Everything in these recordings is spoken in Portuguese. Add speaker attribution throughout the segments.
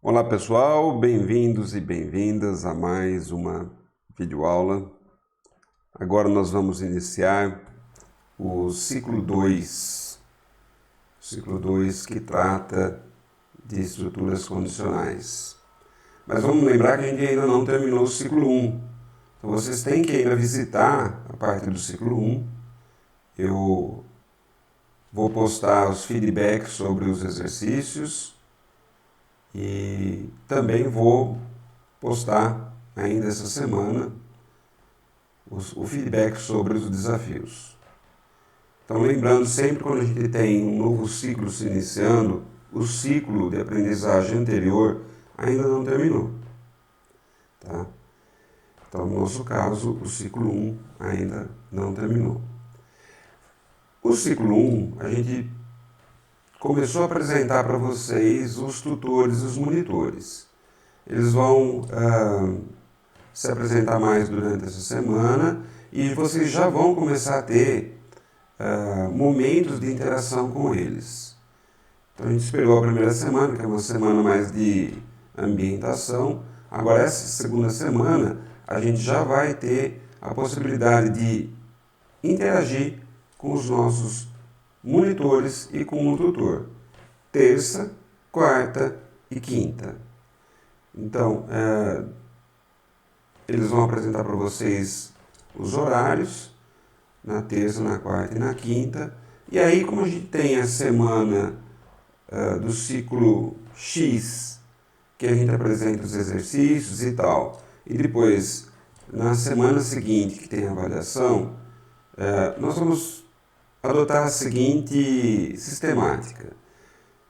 Speaker 1: Olá pessoal, bem-vindos e bem-vindas a mais uma videoaula. Agora nós vamos iniciar o ciclo 2, que trata de estruturas condicionais. Mas vamos lembrar que a gente ainda não terminou o ciclo 1. Então vocês têm que ainda visitar a parte do ciclo 1. Eu vou postar os feedbacks sobre os exercícios e também vou postar ainda essa semana o feedback sobre os desafios. Então, lembrando sempre, quando a gente tem um novo ciclo se iniciando, o ciclo de aprendizagem anterior ainda não terminou. Tá? Então, no nosso caso, o ciclo 1 ainda não terminou. O ciclo 1, a gente começou a apresentar para vocês os tutores e os monitores. Eles vão se apresentar mais durante essa semana e vocês já vão começar a ter momentos de interação com eles. Então a gente esperou a primeira semana, que é uma semana mais de ambientação. Agora essa segunda semana a gente já vai ter a possibilidade de interagir com os nossos monitores e com o tutor. Terça, quarta e quinta. Então, eles vão apresentar para vocês os horários, na terça, na quarta e na quinta. E aí, como a gente tem a semana do ciclo X, que a gente apresenta os exercícios e tal, e depois, na semana seguinte, que tem a avaliação, nós vamos adotar a seguinte sistemática.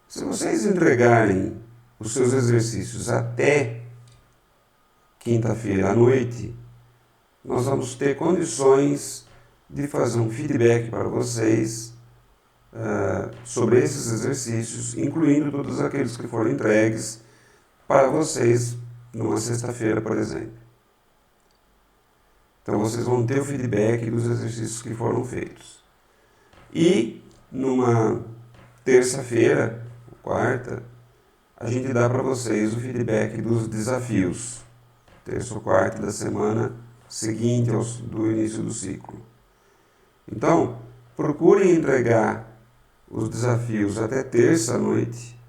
Speaker 1: Se vocês entregarem os seus exercícios até quinta-feira à noite, nós vamos ter condições de fazer um feedback para vocês sobre esses exercícios, incluindo todos aqueles que foram entregues para vocês numa sexta-feira, por exemplo. Então vocês vão ter o feedback dos exercícios que foram feitos. E numa terça-feira, quarta, a gente dá para vocês o feedback dos desafios, terça ou quarta da semana seguinte do início do ciclo. Então, procurem entregar os desafios até terça à noite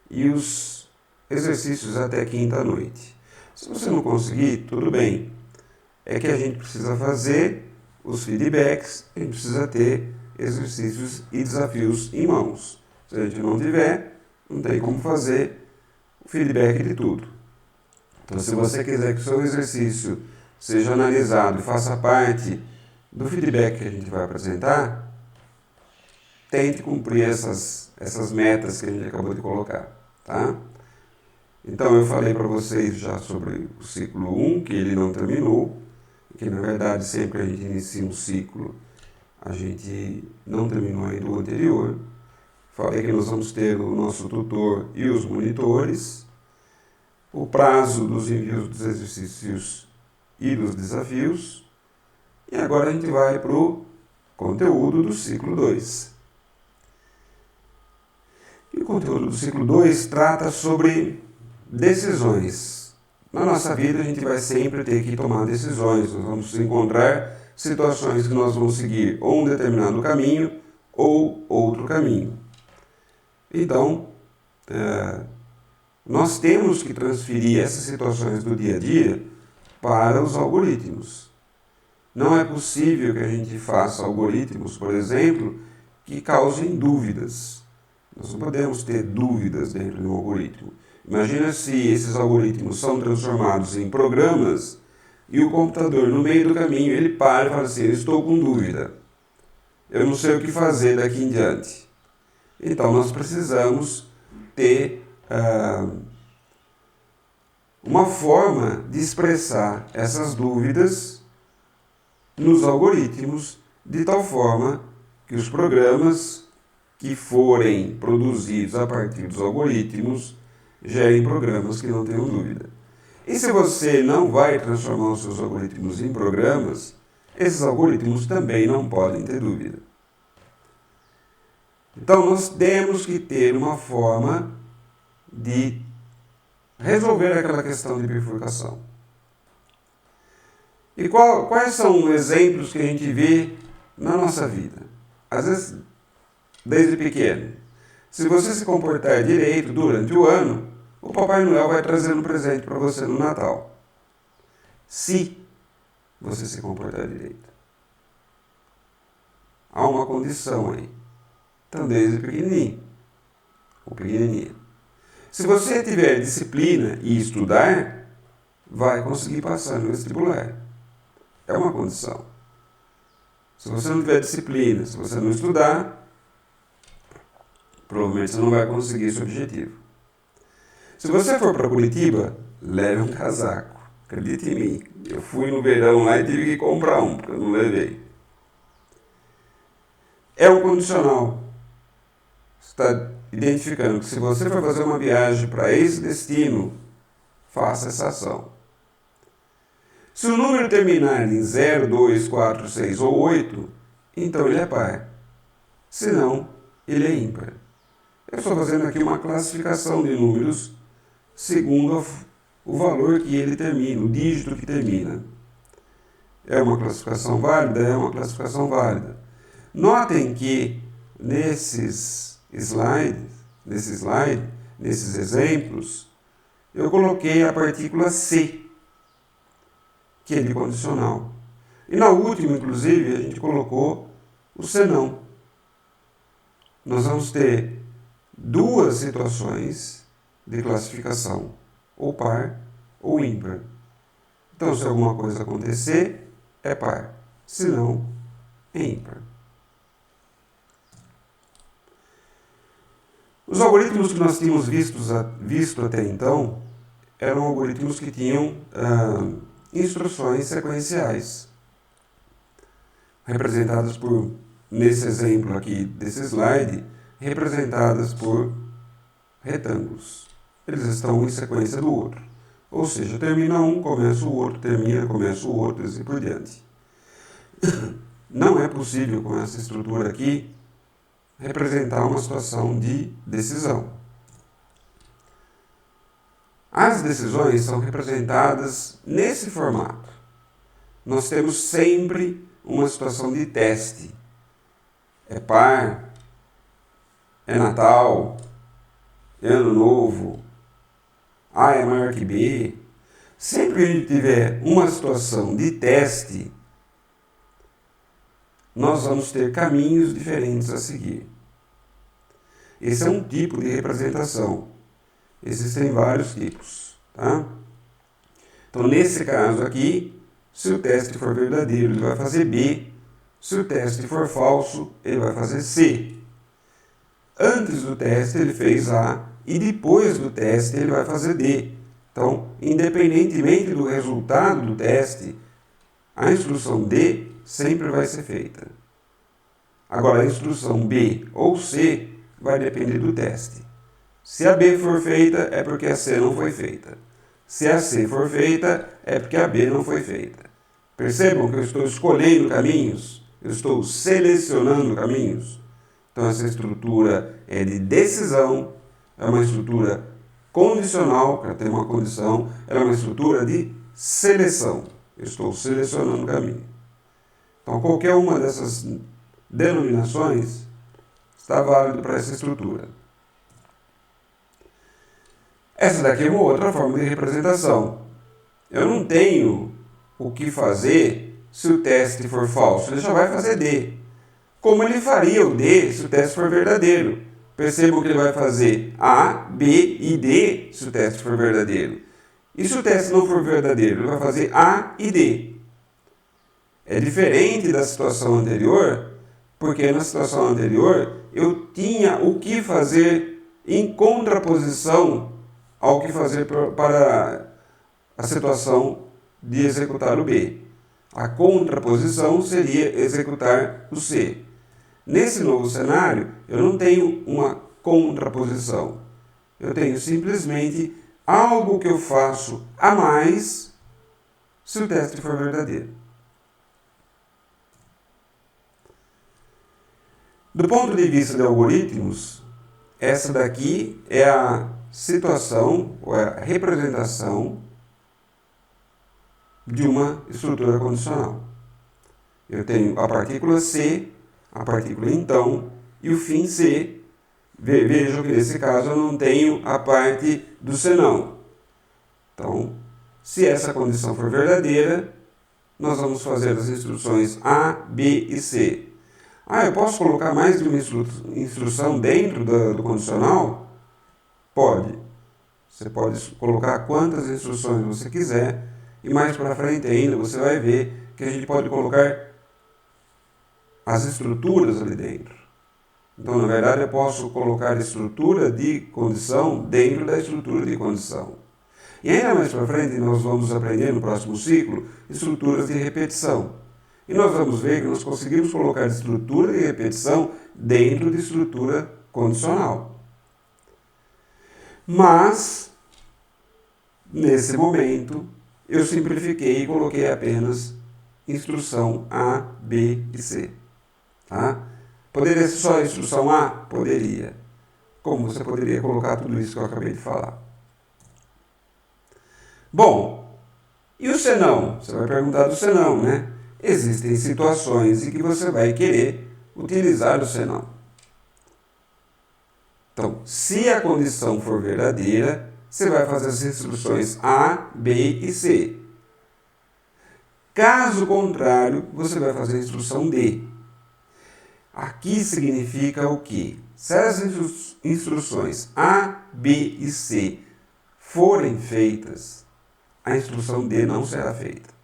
Speaker 1: e os exercícios até quinta à noite. Se você não conseguir, tudo bem. É que a gente precisa fazer os feedbacks, a gente precisa ter exercícios e desafios em mãos. Se a gente não tiver, não tem como fazer o feedback de tudo. Então, se você quiser que o seu exercício seja analisado e faça parte do feedback que a gente vai apresentar, tente cumprir essas metas que a gente acabou de colocar. Tá? Então, eu falei para vocês já sobre o ciclo 1, que ele não terminou, que na verdade sempre que a gente inicia um ciclo, a gente não terminou ainda o anterior. Falei que nós vamos ter o nosso tutor e os monitores, o prazo dos envios dos exercícios e dos desafios, e agora a gente vai para o conteúdo do ciclo 2. E o conteúdo do ciclo 2 trata sobre decisões. Na nossa vida a gente vai sempre ter que tomar decisões, nós vamos encontrar situações que nós vamos seguir ou um determinado caminho ou outro caminho. Então, nós temos que transferir essas situações do dia a dia para os algoritmos. Não é possível que a gente faça algoritmos, por exemplo, que causem dúvidas. Nós não podemos ter dúvidas dentro de um algoritmo. Imagina se esses algoritmos são transformados em programas e o computador, no meio do caminho, ele para e fala assim: eu estou com dúvida, eu não sei o que fazer daqui em diante. Então, nós precisamos ter uma forma de expressar essas dúvidas nos algoritmos, de tal forma que os programas que forem produzidos a partir dos algoritmos gerem programas que não tenham dúvida. E se você não vai transformar os seus algoritmos em programas, esses algoritmos também não podem ter dúvida. Então, nós temos que ter uma forma de resolver aquela questão de bifurcação. E quais são exemplos que a gente vê na nossa vida? Às vezes, desde pequeno. Se você se comportar direito durante o ano, o Papai Noel vai trazer um presente para você no Natal. Se você se comportar direito. Há uma condição aí. Então, desde pequenininho. Ou pequenininha. Se você tiver disciplina e estudar, vai conseguir passar no vestibular. É uma condição. Se você não tiver disciplina, se você não estudar, provavelmente você não vai conseguir esse objetivo. Se você for para Curitiba, leve um casaco. Acredite em mim. Eu fui no verão lá e tive que comprar um, porque eu não levei. É um condicional. Você está identificando que se você for fazer uma viagem para esse destino, faça essa ação. Se o número terminar em 0, 2, 4, 6 ou 8, então ele é par. Se não, ele é ímpar. Eu estou fazendo aqui uma classificação de números segundo o valor que ele termina, o dígito que termina. É uma classificação válida? É uma classificação válida. Notem que nesses exemplos, eu coloquei a partícula C, que é de condicional. E na última, inclusive, a gente colocou o senão. Nós vamos ter duas situações de classificação, ou par ou ímpar. Então, se alguma coisa acontecer, é par. Se não, é ímpar. Os algoritmos que nós tínhamos visto até então eram algoritmos que tinham instruções sequenciais, representadas por, nesse exemplo aqui desse slide, representadas por retângulos. Eles estão em sequência do outro. Ou seja, termina um, começa o outro, termina, começa o outro, e assim por diante. Não é possível, com essa estrutura aqui, representar uma situação de decisão. As decisões são representadas nesse formato. Nós temos sempre uma situação de teste. É par, é Natal, é Ano Novo, A é maior que B. Sempre que a gente tiver uma situação de teste, nós vamos ter caminhos diferentes a seguir. Esse é um tipo de representação. Existem vários tipos. Tá? Então, nesse caso aqui, se o teste for verdadeiro, ele vai fazer B. Se o teste for falso, ele vai fazer C. Antes do teste, ele fez A. E depois do teste, ele vai fazer D. Então, independentemente do resultado do teste, a instrução D sempre vai ser feita. Agora, a instrução B ou C vai depender do teste. Se a B for feita, é porque a C não foi feita. Se a C for feita, é porque a B não foi feita. Percebam que eu estou escolhendo caminhos, eu estou selecionando caminhos. Então, essa estrutura é de decisão, é uma estrutura condicional, para ter uma condição, é uma estrutura de seleção. Eu estou selecionando o caminho. Então, qualquer uma dessas denominações está válido para essa estrutura. Essa daqui é uma outra forma de representação. Eu não tenho o que fazer se o teste for falso. Ele já vai fazer D. Como ele faria o D se o teste for verdadeiro? Percebam que ele vai fazer A, B e D se o teste for verdadeiro. E se o teste não for verdadeiro? Ele vai fazer A e D. É diferente da situação anterior, porque na situação anterior eu tinha o que fazer em contraposição ao que fazer para a situação de executar o B. A contraposição seria executar o C. Nesse novo cenário, eu não tenho uma contraposição. Eu tenho simplesmente algo que eu faço a mais se o teste for verdadeiro. Do ponto de vista de algoritmos, essa daqui é a situação, ou é a representação de uma estrutura condicional. Eu tenho a partícula se, a partícula então e o fim se. Vejam que nesse caso eu não tenho a parte do senão. Então, se essa condição for verdadeira, nós vamos fazer as instruções A, B e C. Eu posso colocar mais de uma instrução dentro do condicional? Pode. Você pode colocar quantas instruções você quiser e mais para frente ainda você vai ver que a gente pode colocar as estruturas ali dentro. Então, na verdade, eu posso colocar a estrutura de condição dentro da estrutura de condição. E ainda mais para frente, nós vamos aprender no próximo ciclo estruturas de repetição. E nós vamos ver que nós conseguimos colocar estrutura de repetição dentro de estrutura condicional. Mas, nesse momento, eu simplifiquei e coloquei apenas instrução A, B e C. Tá? Poderia ser só a instrução A? Poderia. Como você poderia colocar tudo isso que eu acabei de falar? Bom, e o senão? Você vai perguntar do senão, né? Existem situações em que você vai querer utilizar o senão. Então, se a condição for verdadeira, você vai fazer as instruções A, B e C. Caso contrário, você vai fazer a instrução D. Aqui significa o quê? Se as instruções A, B e C forem feitas, a instrução D não será feita.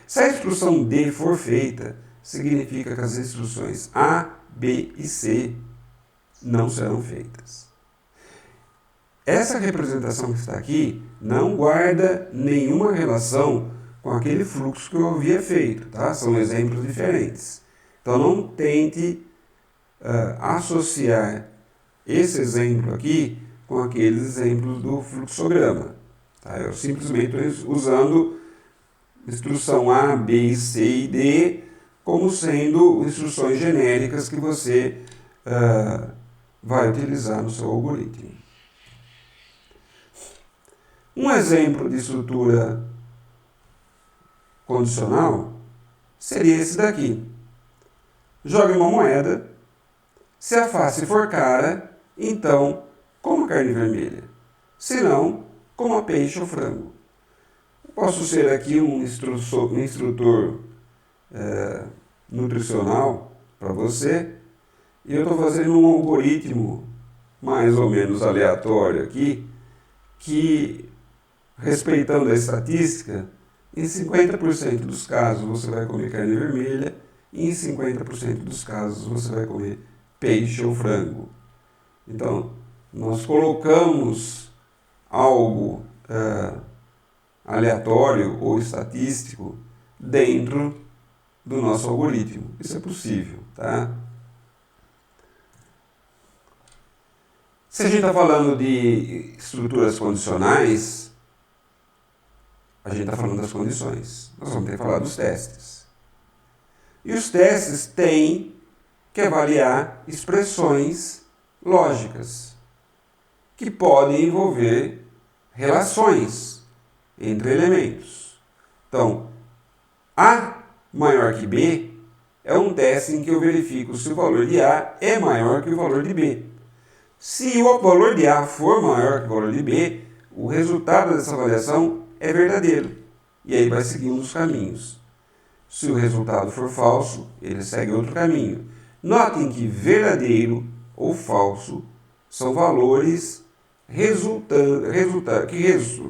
Speaker 1: Se a instrução D for feita, significa que as instruções A, B e C não serão feitas. Essa representação que está aqui não guarda nenhuma relação com aquele fluxo que eu havia feito, tá? São exemplos diferentes. Então, não tente associar esse exemplo aqui com aqueles exemplos do fluxograma. Tá? Eu simplesmente estou usando instrução A, B, C e D como sendo instruções genéricas que você vai utilizar no seu algoritmo. Um exemplo de estrutura condicional seria esse daqui. Jogue uma moeda, se a face for cara, então coma carne vermelha, se não, coma peixe ou frango. Posso ser aqui um instrutor nutricional para você, e eu estou fazendo um algoritmo mais ou menos aleatório aqui, que, respeitando a estatística, em 50% dos casos você vai comer carne vermelha, e em 50% dos casos você vai comer peixe ou frango. Então, nós colocamos algo aleatório ou estatístico dentro do nosso algoritmo. Isso é possível, tá? Se a gente está falando de estruturas condicionais, a gente está falando das condições. Nós vamos ter que falar dos testes. E os testes têm que avaliar expressões lógicas, que podem envolver relações entre elementos. Então, A maior que B é um teste em que eu verifico se o valor de A é maior que o valor de B. Se o valor de A for maior que o valor de B, o resultado dessa avaliação é verdadeiro. E aí vai seguindo os caminhos. Se o resultado for falso, ele segue outro caminho. Notem que verdadeiro ou falso são valores que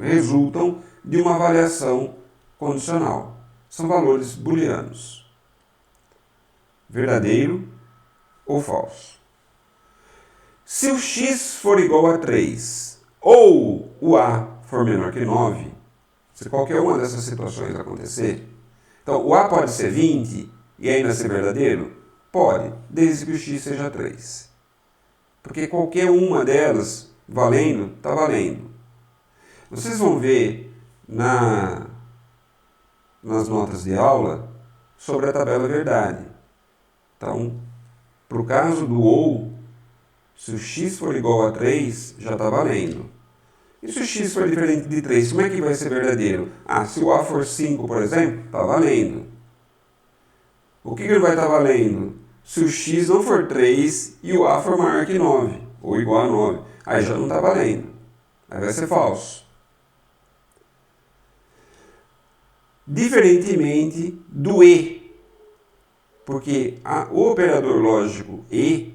Speaker 1: resultam de uma avaliação condicional. São valores booleanos. Verdadeiro ou falso. Se o x for igual a 3 ou o a for menor que 9, se qualquer uma dessas situações acontecer, então o a pode ser 20 e ainda ser verdadeiro? Pode, desde que o x seja 3. Porque qualquer uma delas valendo, está valendo. Vocês vão ver nas notas de aula sobre a tabela verdade. Então, para o caso do ou, Se o x for igual a 3, já está valendo. E se o x for diferente de 3, como é que vai ser verdadeiro? Se o a for 5, por exemplo, está valendo. O que ele vai estar valendo? Se o x não for 3 e o a for maior que 9, ou igual a 9. Aí já não está valendo. Aí vai ser falso. Diferentemente do e. Porque o operador lógico e,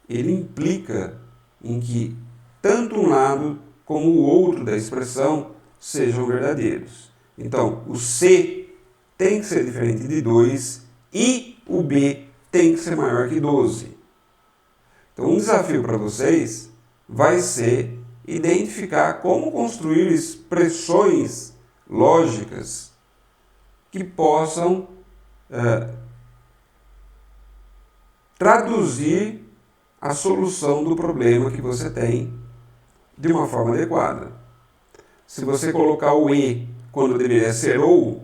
Speaker 1: ele implica em que tanto um lado como o outro da expressão sejam verdadeiros. Então, o C tem que ser diferente de 2 e o B tem que ser maior que 12. Então, um desafio para vocês vai ser identificar como construir expressões lógicas que possam traduzir a solução do problema que você tem de uma forma adequada. Se você colocar o e quando deveria ser ou,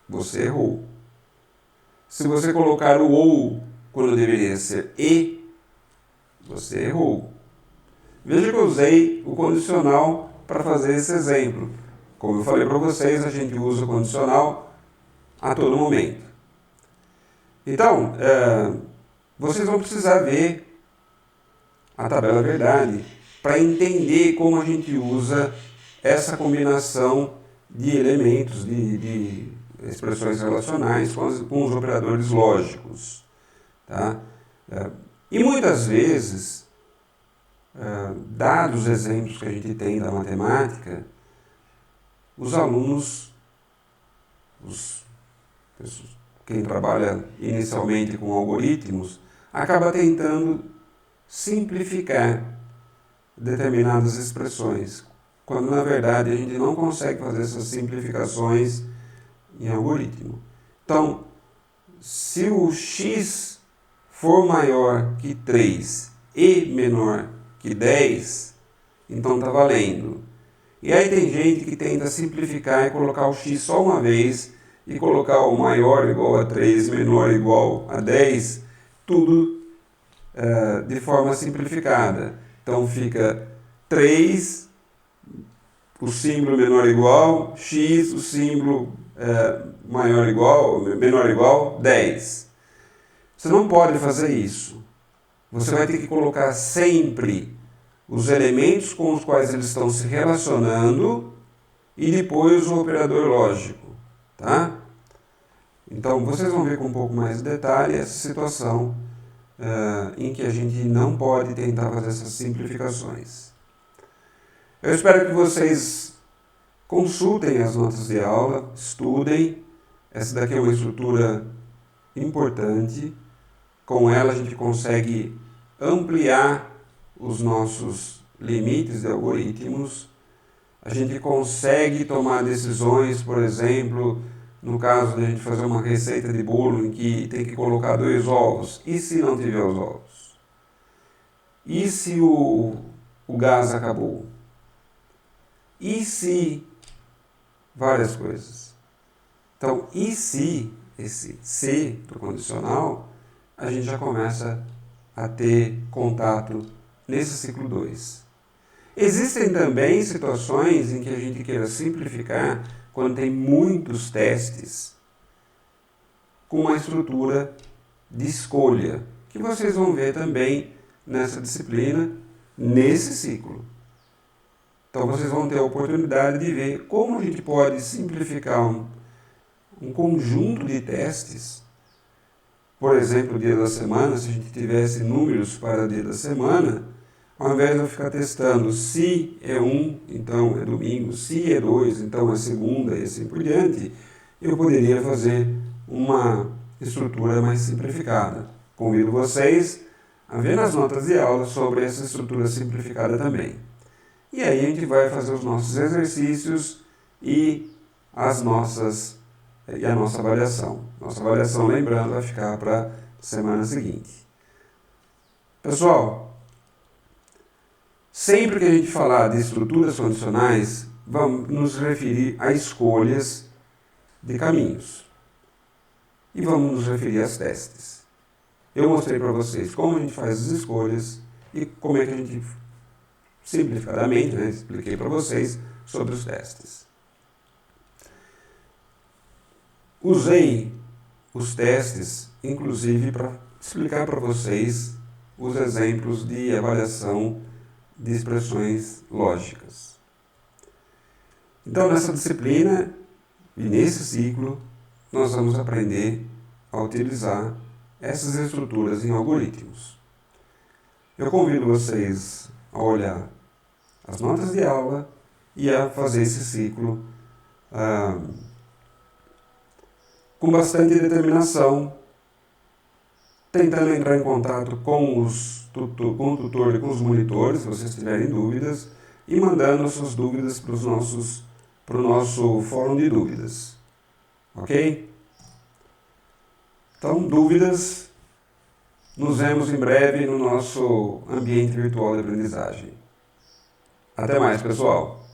Speaker 1: você errou. Se você colocar o ou quando deveria ser e, você errou. Veja que eu usei o condicional para fazer esse exemplo. Como eu falei para vocês, a gente usa o condicional a todo momento. Então, vocês vão precisar ver a tabela verdade para entender como a gente usa essa combinação de elementos, de expressões relacionais com os operadores lógicos. Tá? E muitas vezes, dados os exemplos que a gente tem da matemática, os alunos, quem trabalha inicialmente com algoritmos, acaba tentando simplificar determinadas expressões, quando na verdade a gente não consegue fazer essas simplificações em algoritmo. Então, se o x for maior que 3 e menor que 10, então está valendo. E aí tem gente que tenta simplificar e colocar o x só uma vez e colocar o maior igual a 3, menor igual a 10, tudo de forma simplificada. Então fica 3, o símbolo menor igual, x, o símbolo menor igual, 10. Você não pode fazer isso. Você vai ter que colocar sempre os elementos com os quais eles estão se relacionando e depois o operador lógico. Tá? Então, vocês vão ver com um pouco mais de detalhe essa situação em que a gente não pode tentar fazer essas simplificações. Eu espero que vocês consultem as notas de aula, estudem. Essa daqui é uma estrutura importante. Com ela a gente consegue ampliar os nossos limites de algoritmos. A gente consegue tomar decisões, por exemplo, no caso de a gente fazer uma receita de bolo em que tem que colocar 2 ovos. E se não tiver os ovos? E se o gás acabou? E se várias coisas? Então, e se esse se do condicional, a gente já começa a ter contato nesse ciclo 2. Existem também situações em que a gente queira simplificar quando tem muitos testes com uma estrutura de escolha, que vocês vão ver também nessa disciplina, nesse ciclo. Então vocês vão ter a oportunidade de ver como a gente pode simplificar um conjunto de testes. Por exemplo, o dia da semana, se a gente tivesse números para o dia da semana, ao invés de eu ficar testando se é 1, então é domingo, se é 2, então é segunda e assim por diante, eu poderia fazer uma estrutura mais simplificada. Convido vocês a ver nas notas de aula sobre essa estrutura simplificada também. E aí a gente vai fazer os nossos exercícios e a nossa avaliação. Nossa avaliação, lembrando, vai ficar para a semana seguinte. Pessoal, sempre que a gente falar de estruturas condicionais, vamos nos referir a escolhas de caminhos. E vamos nos referir às testes. Eu mostrei para vocês como a gente faz as escolhas e como é que a gente, simplificadamente, né, expliquei para vocês sobre os testes. Usei os testes, inclusive, para explicar para vocês os exemplos de avaliação de expressões lógicas. Então, nessa disciplina e nesse ciclo, nós vamos aprender a utilizar essas estruturas em algoritmos. Eu convido vocês a olhar as notas de aula e a fazer esse ciclo com bastante determinação, tentando entrar em contato com o tutor e com os monitores, se vocês tiverem dúvidas, e mandando as suas dúvidas para o nosso fórum de dúvidas. Ok? Então, dúvidas, nos vemos em breve no nosso ambiente virtual de aprendizagem. Até mais, pessoal!